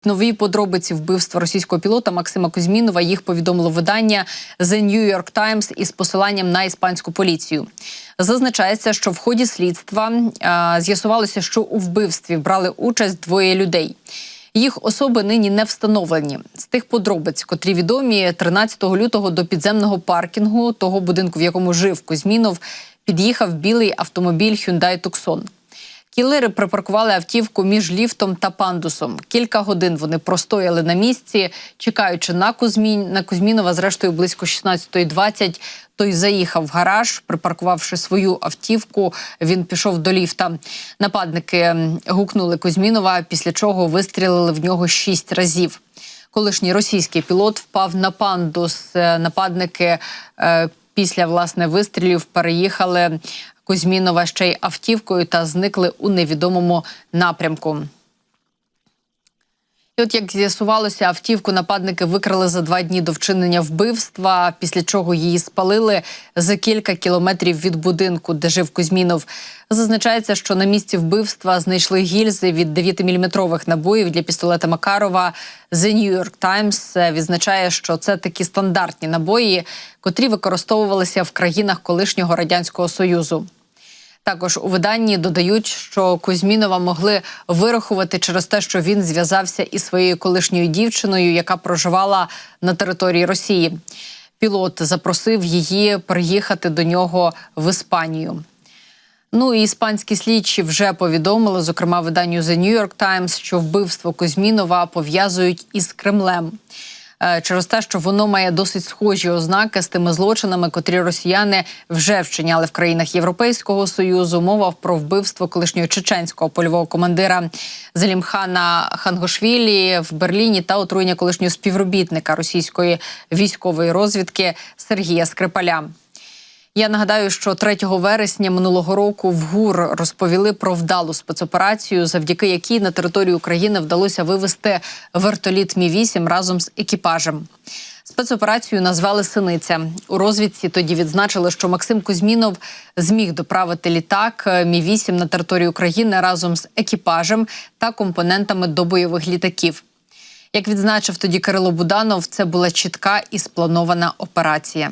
Нові подробиці вбивства російського пілота Максима Кузьмінова, їх повідомило видання The New York Times із посиланням на іспанську поліцію. Зазначається, що в ході слідства з'ясувалося, що у вбивстві брали участь двоє людей. Їх особи нині не встановлені. З тих подробиць, котрі відомі, 13 лютого до підземного паркінгу того будинку, в якому жив Кузьмінов, під'їхав білий автомобіль Hyundai Tucson. Кілери припаркували автівку між ліфтом та пандусом. Кілька годин вони простояли на місці, чекаючи на Кузьмінова. Зрештою, близько 16:20 той заїхав в гараж, припаркувавши свою автівку, він пішов до ліфта. Нападники гукнули Кузьмінова, після чого вистрілили в нього 6 разів. Колишній російський пілот впав на пандус. Нападники після, вистрілів переїхали Кузьмінова ще й автівкою та зникли у невідомому напрямку. І от, як з'ясувалося, автівку нападники викрали за 2 дні до вчинення вбивства, після чого її спалили за кілька кілометрів від будинку, де жив Кузьмінов. Зазначається, що на місці вбивства знайшли гільзи від 9-мм набоїв для пістолета Макарова. The New York Times відзначає, що це такі стандартні набої, котрі використовувалися в країнах колишнього Радянського Союзу. Також у виданні додають, що Кузьмінова могли вирахувати через те, що він зв'язався із своєю колишньою дівчиною, яка проживала на території Росії. Пілот запросив її приїхати до нього в Іспанію. Ну і іспанські слідчі вже повідомили, зокрема виданню The New York Times, що вбивство Кузьмінова пов'язують із Кремлем. Через те, що воно має досить схожі ознаки з тими злочинами, котрі росіяни вже вчиняли в країнах Європейського Союзу. Мова про вбивство колишнього чеченського польового командира Зелімхана Хангошвілі в Берліні та отруєння колишнього співробітника російської військової розвідки Сергія Скрипаля. Я нагадаю, що 3 вересня минулого року в ГУР розповіли про вдалу спецоперацію, завдяки якій на територію України вдалося вивести вертоліт Мі-8 разом з екіпажем. Спецоперацію назвали «Синиця». У розвідці тоді відзначили, що Максим Кузьмінов зміг доправити літак Мі-8 на територію України разом з екіпажем та компонентами до бойових літаків. Як відзначив тоді Кирило Буданов, це була чітка і спланована операція.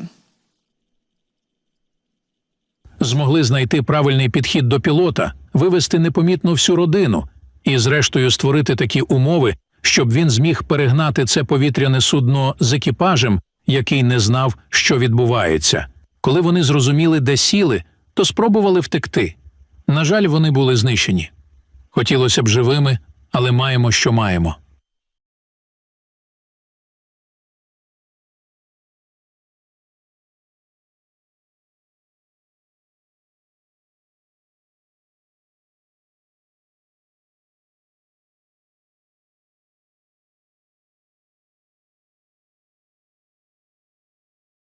Змогли знайти правильний підхід до пілота, вивести непомітно всю родину і, зрештою, створити такі умови, щоб він зміг перегнати це повітряне судно з екіпажем, який не знав, що відбувається. Коли вони зрозуміли, де сіли, то спробували втекти. На жаль, вони були знищені. Хотілося б живими, але маємо, що маємо.